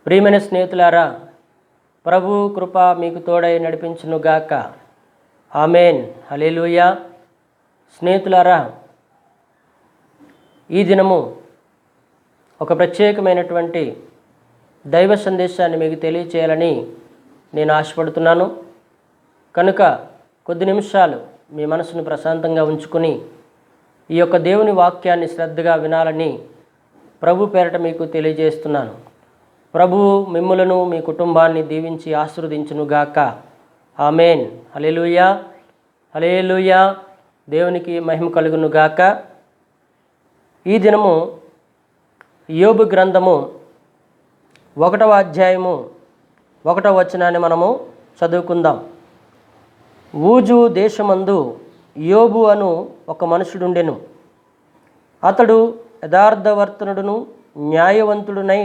ప్రియమైన స్నేహితులారా, ప్రభు కృప మీకు తోడై నడిపించునుగాక. ఆమెన్. హల్లెలూయా. స్నేహితులారా, ఈ దినము ఒక ప్రత్యేకమైనటువంటి దైవ సందేశాన్ని మీకు తెలియచేయాలని నేను ఆశపడుతున్నాను. కనుక కొద్ది నిమిషాలు మీ మనసును ప్రశాంతంగా ఉంచుకొని ఈ యొక్క దేవుని వాక్యాన్ని శ్రద్ధగా వినాలని ప్రభు పేరట మీకు తెలియజేస్తున్నాను. ప్రభువు మిమ్ములను మీ కుటుంబాన్ని దీవించి ఆశీర్వదించునుగాక. ఆమెన్. హల్లెలూయా. హల్లెలూయా. దేవునికి మహిమ కలుగునుగాక. ఈ దినము యోబు గ్రంథము 1వ అధ్యాయము 1వ వచనాన్ని మనము చదువుకుందాం. ఊజు దేశమందు యోబు అను ఒక మనుషుడుండెను. అతడు యథార్థవర్తనుడును న్యాయవంతుడునై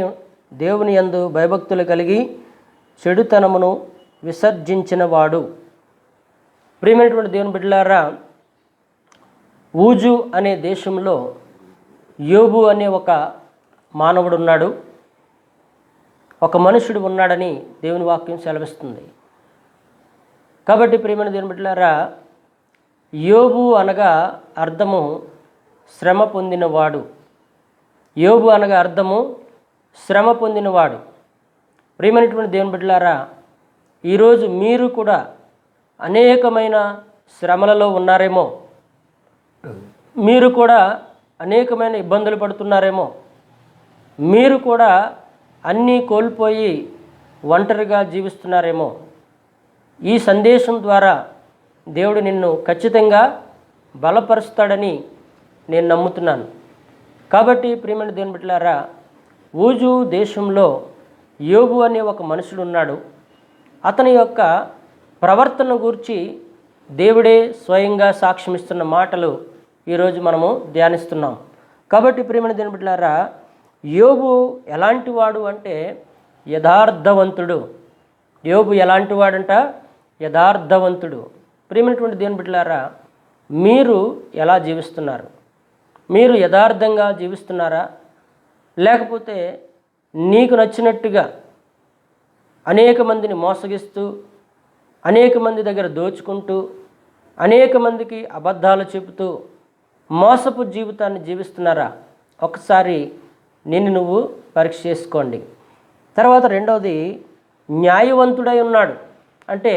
దేవుని యందు భయభక్తులు కలిగి చెడుతనమును విసర్జించినవాడు. ప్రియమైనటువంటి దేవుని బిడ్డలారా, ఊజు అనే దేశంలో యోబు అనే ఒక మానవుడు ఉన్నాడు, ఒక మనుషుడు ఉన్నాడని దేవుని వాక్యం సెలవిస్తుంది. కాబట్టి ప్రియమైన దేవుని బిడ్డలారా, యోబు అనగా అర్థము శ్రమ పొందినవాడు. యోబు అనగా అర్థము శ్రమ పొందినవాడు. ప్రియమైనటువంటి దేవుని బిడ్డలారా, ఈరోజు మీరు కూడా అనేకమైన శ్రమలలో ఉన్నారేమో, మీరు కూడా అనేకమైన ఇబ్బందులు పడుతున్నారేమో, మీరు కూడా అన్నీ కోల్పోయి ఒంటరిగా జీవిస్తున్నారేమో. ఈ సందేశం ద్వారా దేవుడు నిన్ను ఖచ్చితంగా బలపరుస్తాడని నేను నమ్ముతున్నాను. కాబట్టి ప్రియమైన దేవుని బిడ్డలారా, ఊజు దేశంలో యోబు అనే ఒక మనుషుడు ఉన్నాడు. అతని యొక్క ప్రవర్తన గురించి దేవుడే స్వయంగా సాక్ష్యమిస్తున్న మాటలు ఈరోజు మనము ధ్యానిస్తున్నాం. కాబట్టి ప్రియమైన దేవుని బిడ్డలారా, యోబు ఎలాంటి వాడు అంటే యథార్థవంతుడు. యోబు ఎలాంటి వాడంట? యథార్థవంతుడు. ప్రియమైనటువంటి దేవుని బిడ్డలారా, మీరు ఎలా జీవిస్తున్నారు? మీరు యథార్థంగా జీవిస్తున్నారా? లేకపోతే నీకు నచ్చినట్టుగా అనేక మందిని మోసగిస్తూ, అనేక మంది దగ్గర దోచుకుంటూ, అనేక మందికి అబద్ధాలు చెబుతూ మోసపు జీవితాన్ని జీవిస్తున్నారా? ఒకసారి నిన్ను నువ్వు పరీక్ష చేసుకోండి. తర్వాత రెండవది, న్యాయవంతుడై ఉన్నాడు. అంటే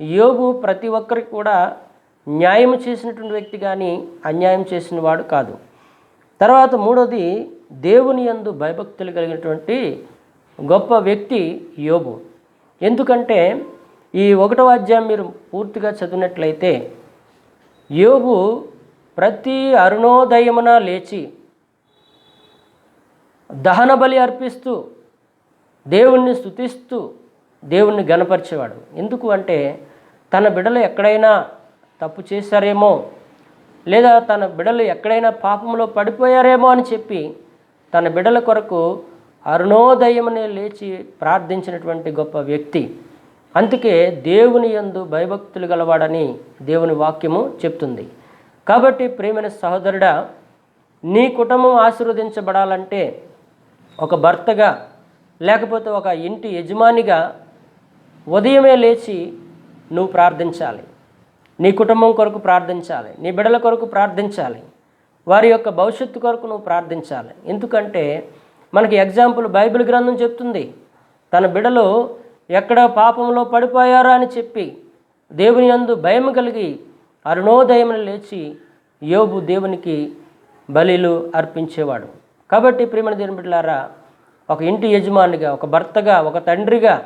యోబు ప్రతి ఒక్కరికి కూడా న్యాయం చేసినటువంటి వ్యక్తి కానీ అన్యాయం చేసిన వాడు కాదు. తర్వాత మూడవది, దేవుని యందు భయభక్తులు కలిగినటువంటి గొప్ప వ్యక్తి యోబు. ఎందుకంటే ఈ 1వ అధ్యాయం మీరు పూర్తిగా చదివినట్లయితే యోబు ప్రతి అరుణోదయమున లేచి దహన బలి అర్పిస్తూ దేవుణ్ణి స్తుతిస్తూ దేవుణ్ణి గణపరిచేవాడు. ఎందుకు అంటే తన బిడ్డలు ఎక్కడైనా తప్పు చేశారేమో, లేదా తన బిడ్డలు ఎక్కడైనా పాపంలో పడిపోయారేమో అని చెప్పి తన బిడ్డల కొరకు అరుణోదయమునే లేచి ప్రార్థించినటువంటి గొప్ప వ్యక్తి. అందుకే దేవుని యందు భయభక్తులు గలవాడని దేవుని వాక్యము చెప్తుంది. కాబట్టి ప్రియమైన సహోదరుడా, నీ కుటుంబం ఆశీర్వదించబడాలంటే ఒక భర్తగా, లేకపోతే ఒక ఇంటి యజమానిగా ఉదయమే లేచి నువ్వు ప్రార్థించాలి. నీ కుటుంబం కొరకు ప్రార్థించాలి, నీ బిడ్డల కొరకు ప్రార్థించాలి, వారి యొక్క భవిష్యత్తు కొరకు నువ్వు ప్రార్థించాలి. ఎందుకంటే మనకి ఎగ్జాంపుల్ బైబిల్ గ్రంథం చెప్తుంది, తన బిడ్డలు ఎక్కడ పాపంలో పడిపోయారా అని చెప్పి దేవుని యందు భయం కలిగి అరుణోదయమున లేచి యోబు దేవునికి బలిలు అర్పించేవాడు. కాబట్టి ప్రియమైన దేవుని బిడ్డలారా, ఒక ఇంటి యజమానిగా, ఒక భర్తగా, ఒక తండ్రిగా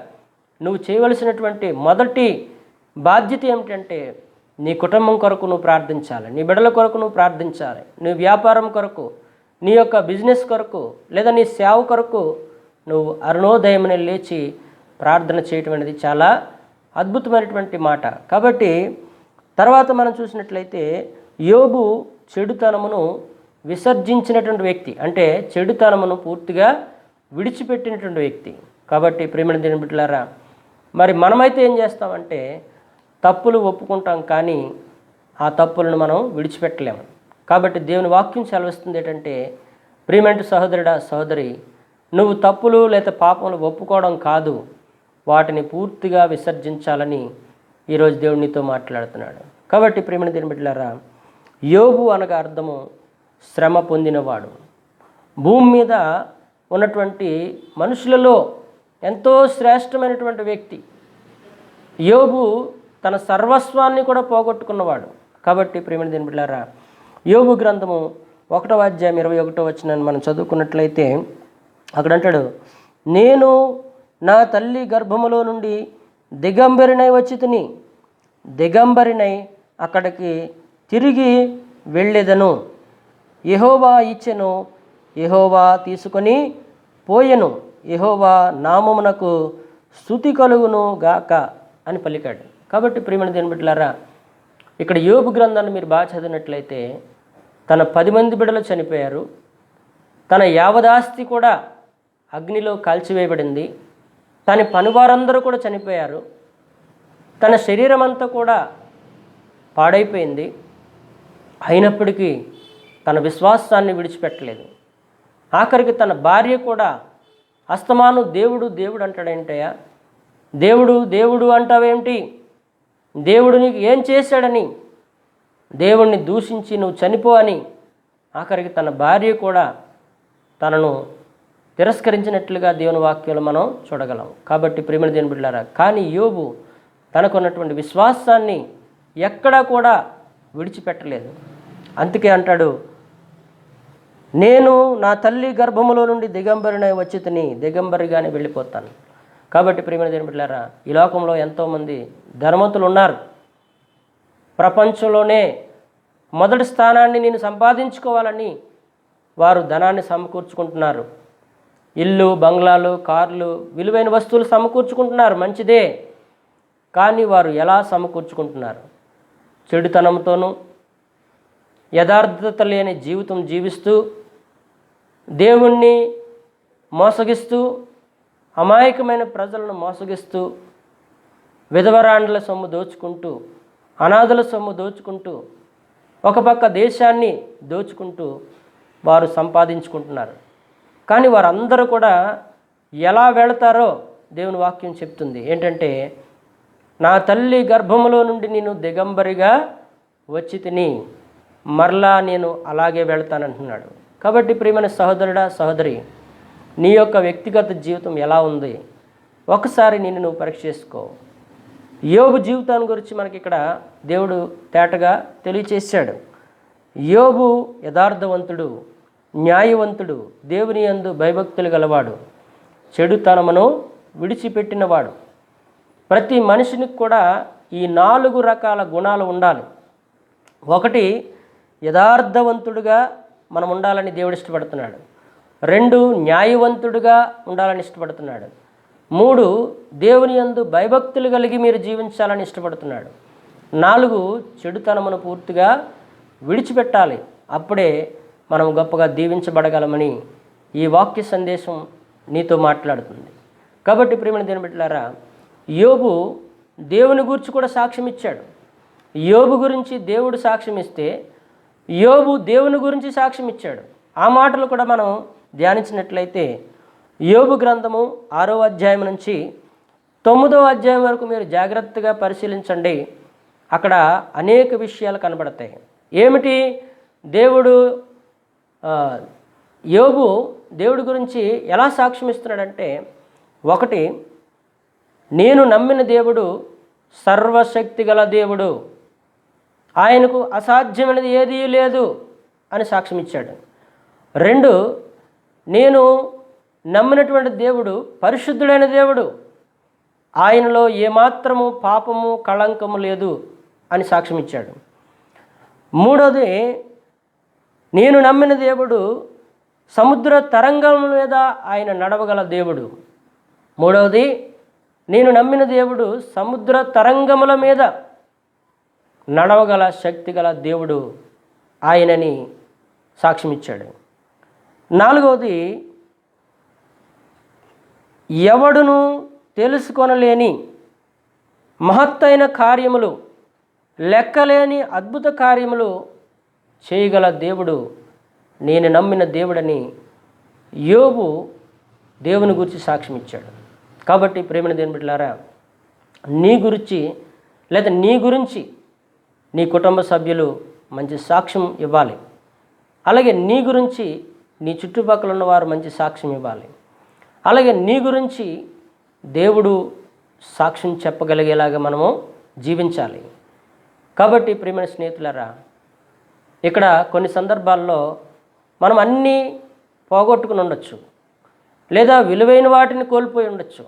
నువ్వు చేయవలసినటువంటి మొదటి బాధ్యత ఏమిటంటే నీ కుటుంబం కొరకు నువ్వు ప్రార్థించాలి, నీ బిడ్డల కొరకు నువ్వు ప్రార్థించాలి, నీ వ్యాపారం కొరకు, నీ యొక్క బిజినెస్ కొరకు, లేదా నీ సేవ కొరకు నువ్వు అరుణోదయమున లేచి ప్రార్థన చేయటం అనేది చాలా అద్భుతమైనటువంటి మాట. కాబట్టి తర్వాత మనం చూసినట్లయితే యోబు చెడుతనమును విసర్జించినటువంటి వ్యక్తి, అంటే చెడుతనమును పూర్తిగా విడిచిపెట్టినటువంటి వ్యక్తి. కాబట్టి ప్రియమైన దేవుని బిడ్డలారా, మరి మనమైతే ఏం చేస్తామంటే తప్పులు ఒప్పుకుంటాం, కానీ ఆ తప్పులను మనం విడిచిపెట్టలేము. కాబట్టి దేవుని వాక్యం సెలవిస్తుంది ఏంటంటే, ప్రియమైన సహోదరుడా సహోదరి, నువ్వు తప్పులు లేదా పాపములు ఒప్పుకోవడం కాదు, వాటిని పూర్తిగా విసర్జించాలని ఈరోజు దేవుడు నీతో మాట్లాడుతున్నాడు. కాబట్టి ప్రియమైన దేవుని బిడ్డలారా, యోబు అనగా అర్థము శ్రమ పొందినవాడు. భూమి మీద ఉన్నటువంటి మనుషులలో ఎంతో శ్రేష్టమైనటువంటి వ్యక్తి. యోబు తన సర్వస్వాన్ని కూడా పోగొట్టుకున్నవాడు. కాబట్టి ప్రియమైన దేవుని బిడ్డలారా, యోబు గ్రంథము 1వ అధ్యాయం 21వ వచనాన్ని మనం చదువుకున్నట్లయితే అక్కడ అంటాడు, నేను నా తల్లి గర్భములో నుండి దిగంబరినై వచ్చితిని, దిగంబరినై అక్కడికి తిరిగి వెళ్ళెదను. యెహోవా ఇచ్చెను, యెహోవా తీసుకొని పోయెను, యెహోవా నామమునకు స్తుతి కలుగును గాక అని పలికాడు. కాబట్టి ప్రియమైన దేవుని బిడ్డలారా, ఇక్కడ యోబు గ్రంథాన్ని మీరు బాగా చదివినట్లయితే తన 10 మంది బిడ్డలు చనిపోయారు, తన యావదాస్తి కూడా అగ్నిలో కాల్చివేయబడింది, తన పనివారందరూ కూడా చనిపోయారు, తన శరీరం అంతా కూడా పాడైపోయింది. అయినప్పటికీ తన విశ్వాసాన్ని విడిచిపెట్టలేదు. ఆఖరికి తన భార్య కూడా అస్తమాను దేవుడు దేవుడు అంటాడేంటయ్యా, దేవుడు దేవుడు అంటావేంటి, దేవుడు నీకు ఏం చేశాడని దేవుణ్ణి దూషించి నువ్వు చనిపో అని ఆఖరికి తన భార్య కూడా తనను తిరస్కరించినట్లుగా దేవుని వాక్యంలో మనం చూడగలం. కాబట్టి ప్రియమైన దేవుని బిడ్డలారా, కానీ యోబు తనకున్నటువంటి విశ్వాసాన్ని ఎక్కడా కూడా విడిచిపెట్టలేదు. అందుకే అంటాడు, నేను నా తల్లి గర్భములో నుండి దిగంబరినై వచ్చితిని, దిగంబరిగానే వెళ్ళిపోతాను. కాబట్టి ప్రియమైన దేవుని బిడ్డలారా, ఈ లోకంలో ఎంతోమంది ధనవంతులు ఉన్నారు. ప్రపంచంలోనే మొదటి స్థానాన్ని నేను సంపాదించుకోవాలని వారు ధనాన్ని సమకూర్చుకుంటున్నారు. ఇల్లు, బంగ్లాలు, కార్లు, విలువైన వస్తువులు సమకూర్చుకుంటున్నారు, మంచిదే. కానీ వారు ఎలా సమకూర్చుకుంటున్నారు? చెడుతనంతోనూ యథార్థత లేని జీవితం జీవిస్తూ, దేవుణ్ణి మోసగిస్తూ, అమాయకమైన ప్రజలను మోసగిస్తూ, విధవరాండ్ల సొమ్ము దోచుకుంటూ, అనాథల సొమ్ము దోచుకుంటూ, ఒక పక్క దేశాన్ని దోచుకుంటూ వారు సంపాదించుకుంటున్నారు. కానీ వారందరూ కూడా ఎలా వెళతారో దేవుని వాక్యం చెప్తుంది. ఏంటంటే, నా తల్లి గర్భములో నుండి నేను దిగంబరిగా వచ్చి తిని మరలా నేను అలాగే వెళ్తానంటున్నాడు. కాబట్టి ప్రియమైన సహోదరుడా, సహోదరి, నీ యొక్క వ్యక్తిగత జీవితం ఎలా ఉంది? ఒకసారి నిన్ను నువ్వు పరీక్ష చేసుకో. యోబు జీవితాన్ని గురించి మనకి ఇక్కడ దేవుడు తేటగా తెలియచేశాడు. యోబు యథార్థవంతుడు, న్యాయవంతుడు, దేవుని యందు భయభక్తులు గలవాడు, చెడుతనమును విడిచిపెట్టినవాడు. ప్రతి మనిషినికి కూడా ఈ 4 రకాల గుణాలు ఉండాలి. 1, యథార్థవంతుడుగా మనం ఉండాలని దేవుడు ఇష్టపడుతున్నాడు. 2, న్యాయవంతుడుగా ఉండాలని ఇష్టపడుతున్నాడు. 3, దేవుని యందు భయభక్తులు కలిగి మీరు జీవించాలని ఇష్టపడుతున్నాడు. 4, చెడుతనమును పూర్తిగా విడిచిపెట్టాలి. అప్పుడే మనం గొప్పగా దీవించబడగలమని ఈ వాక్య సందేశం నీతో మాట్లాడుతుంది. కాబట్టి ప్రియమైన దేవుని బిడ్డలారా, యోబు దేవుని గురించి కూడా సాక్ష్యం ఇచ్చాడు. యోబు గురించి దేవుడు సాక్ష్యం ఇస్తే యోబు దేవుని గురించి సాక్ష్యం ఇచ్చాడు. ఆ మాటలు కూడా మనం ధ్యానించినట్లయితే యోబు గ్రంథము 6వ అధ్యాయం నుంచి 9వ అధ్యాయం వరకు మీరు జాగ్రత్తగా పరిశీలించండి. అక్కడ అనేక విషయాలు కనబడతాయి. ఏమిటి? యోబు దేవుడి గురించి ఎలా సాక్ష్యం ఇస్తున్నాడంటే, 1, నేను నమ్మిన దేవుడు సర్వశక్తి గల దేవుడు, ఆయనకు అసాధ్యమైనది ఏదీ లేదు అని సాక్ష్యం ఇచ్చాడు. 2, నేను నమ్మినటువంటి దేవుడు పరిశుద్ధుడైన దేవుడు, ఆయనలో ఏమాత్రము పాపము కళంకము లేదు అని సాక్ష్యం ఇచ్చాడు. 3, నేను నమ్మిన దేవుడు సముద్ర తరంగం మీద ఆయన నడవగల దేవుడు. 3, నేను నమ్మిన దేవుడు సముద్ర తరంగముల మీద నడవగల శక్తి గల దేవుడు ఆయనని సాక్ష్యం ఇచ్చాడు. 4, ఎవడును తెలుసుకొనలేని మహత్తైన కార్యములు, లెక్కలేని అద్భుత కార్యములు చేయగల దేవుడు నేను నమ్మిన దేవుడని యోబు దేవుని గురించి సాక్ష్యం ఇచ్చాడు. కాబట్టి ప్రేమైన దేవుని బిడ్డలారా, నీ గురించి లేదా నీ గురించి నీ కుటుంబ సభ్యులు మంచి సాక్ష్యం ఇవ్వాలి. అలాగే నీ గురించి నీ చుట్టుపక్కల ఉన్నవారు మంచి సాక్ష్యం ఇవ్వాలి. అలాగే నీ గురించి దేవుడు సాక్ష్యం చెప్పగలిగేలాగా మనము జీవించాలి. కాబట్టి ప్రియమైన స్నేహితులారా, ఇక్కడ కొన్ని సందర్భాల్లో మనం అన్నీ పోగొట్టుకుని ఉండొచ్చు, లేదా విలువైన వాటిని కోల్పోయి ఉండొచ్చు,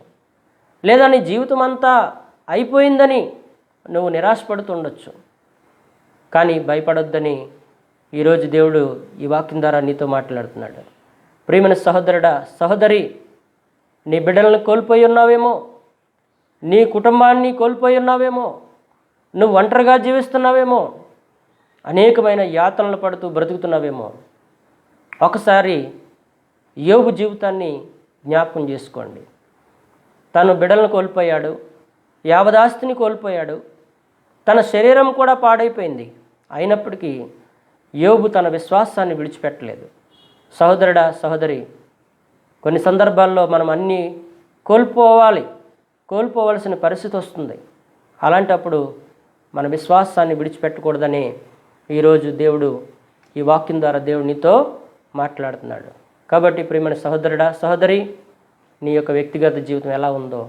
లేదా నీ జీవితం అంతా అయిపోయిందని నువ్వు నిరాశపడుతూ ఉండొచ్చు. కానీ భయపడొద్దని ఈరోజు దేవుడు ఈ వాక్యం ద్వారా నీతో మాట్లాడుతున్నాడు. ప్రియమైన సహోదరుడా, సహోదరి, నీ బిడ్డలను కోల్పోయి ఉన్నావేమో, నీ కుటుంబాన్ని కోల్పోయి ఉన్నావేమో, నువ్వు ఒంటరిగా జీవిస్తున్నావేమో, అనేకమైన యాతనలు పడుతూ బ్రతుకుతున్నావేమో. ఒకసారి యోబు జీవితాన్ని జ్ఞాపకం చేసుకోండి. తను బిడ్డలను కోల్పోయాడు, యావదాస్తిని కోల్పోయాడు, తన శరీరం కూడా పాడైపోయింది. అయినప్పటికీ యోబు తన విశ్వాసాన్ని విడిచిపెట్టలేదు. సహోదరుడా, సహోదరి, కొన్ని సందర్భాల్లో మనం అన్నీ కోల్పోవలసిన పరిస్థితి వస్తుంది. అలాంటప్పుడు మన విశ్వాసాన్ని విడిచిపెట్టకూడదని ఈరోజు దేవుడు ఈ వాక్యం ద్వారా దేవుడు నీతో మాట్లాడుతున్నాడు. కాబట్టి ప్రియమైన సహోదరుడా, సహోదరి, నీ యొక్క వ్యక్తిగత జీవితం ఎలా ఉందో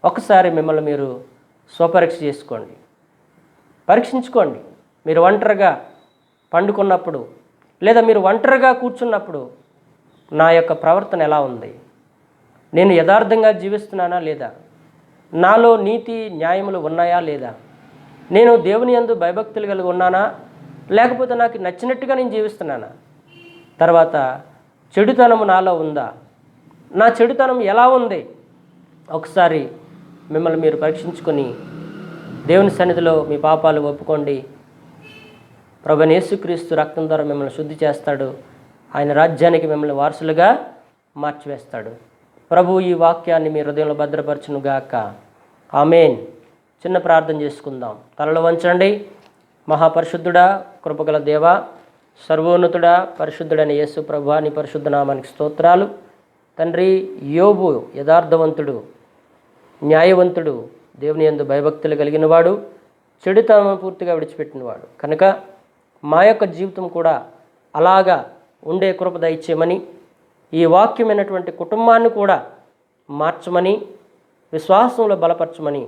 ఒకసారి మిమ్మల్ని మీరు స్వపరీక్ష చేసుకోండి, పరీక్షించుకోండి. మీరు ఒంటరిగా పండుకున్నప్పుడు లేదా మీరు ఒంటరిగా కూర్చున్నప్పుడు నా యొక్క ప్రవర్తన ఎలా ఉంది? నేను యథార్థంగా జీవిస్తున్నానా లేదా? నాలో నీతి న్యాయములు ఉన్నాయా లేదా? నేను దేవుని యందు భయభక్తులు కలిగి ఉన్నానా, లేకపోతే నాకు నచ్చినట్టుగా నేను జీవిస్తున్నానా? తర్వాత చెడుతనము నాలో ఉందా? నా చెడుతనం ఎలా ఉంది? ఒకసారి మిమ్మల్ని మీరు పరీక్షించుకొని దేవుని సన్నిధిలో మీ పాపాలు ఒప్పుకోండి. ప్రభువైన యేసుక్రీస్తు రక్తం ద్వారా మిమ్మల్ని శుద్ధి చేస్తాడు. ఆయన రాజ్యానికి మిమ్మల్ని వారసులుగా మార్చివేస్తాడు. ప్రభు ఈ వాక్యాన్ని మీ హృదయంలో భద్రపరచును గాక. ఆమేన్. చిన్న ప్రార్థన చేసుకుందాం. తలలో వంచండి. మహాపరిశుద్ధుడా, కృపగల దేవా, సర్వోన్నతుడా, పరిశుద్ధుడైన యేసు ప్రభువా, నీ పరిశుద్ధ నామానికి స్తోత్రాలు. తండ్రి, యోబు యథార్థవంతుడు, న్యాయవంతుడు, దేవుని యందు భయభక్తులు కలిగినవాడు, చెడుతనం పూర్తిగా విడిచిపెట్టినవాడు. కనుక మా యొక్క జీవితం కూడా అలాగా ఉండే కృప దయచేయమని, ఈ వాక్యమైనటువంటి కుటుంబాన్ని కూడా మార్చమని, విశ్వాసంలో బలపరచమని,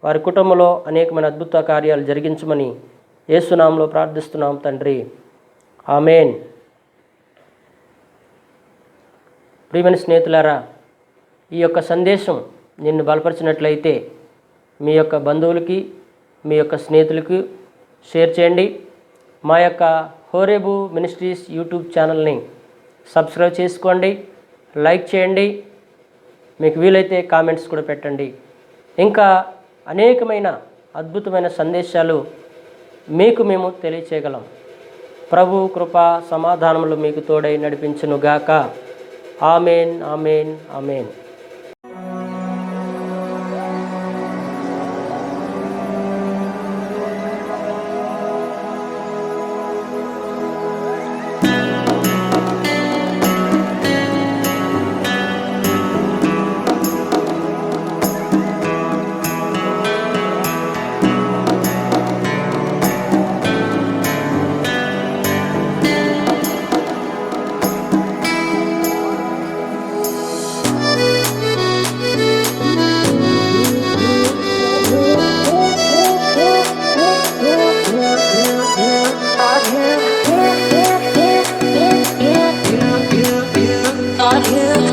వారి కుటుంబంలో అనేకమైన అద్భుత కార్యాలు జరిగించమని యేసునామములో ప్రార్థిస్తున్నాం తండ్రి. ఆమేన్. ప్రియమైన స్నేహితులారా, ఈ యొక్క సందేశం నిన్ను బలపరిచినట్లయితే మీ యొక్క బంధువులకి, మీ యొక్క స్నేహితులకు షేర్ చేయండి. మా యొక్క హోరేబు మినిస్ట్రీస్ యూట్యూబ్ ఛానల్ని సబ్స్క్రైబ్ చేసుకోండి, లైక్ చేయండి, మీకు వీలైతే కామెంట్స్ కూడా పెట్టండి. ఇంకా అనేకమైన అద్భుతమైన సందేశాలు మీకు మేము తెలియచేయగలం. ప్రభు కృప సమాధానములు మీకు తోడై నడిపించునుగాక. ఆమేన్, ఆమేన్, ఆమేన్.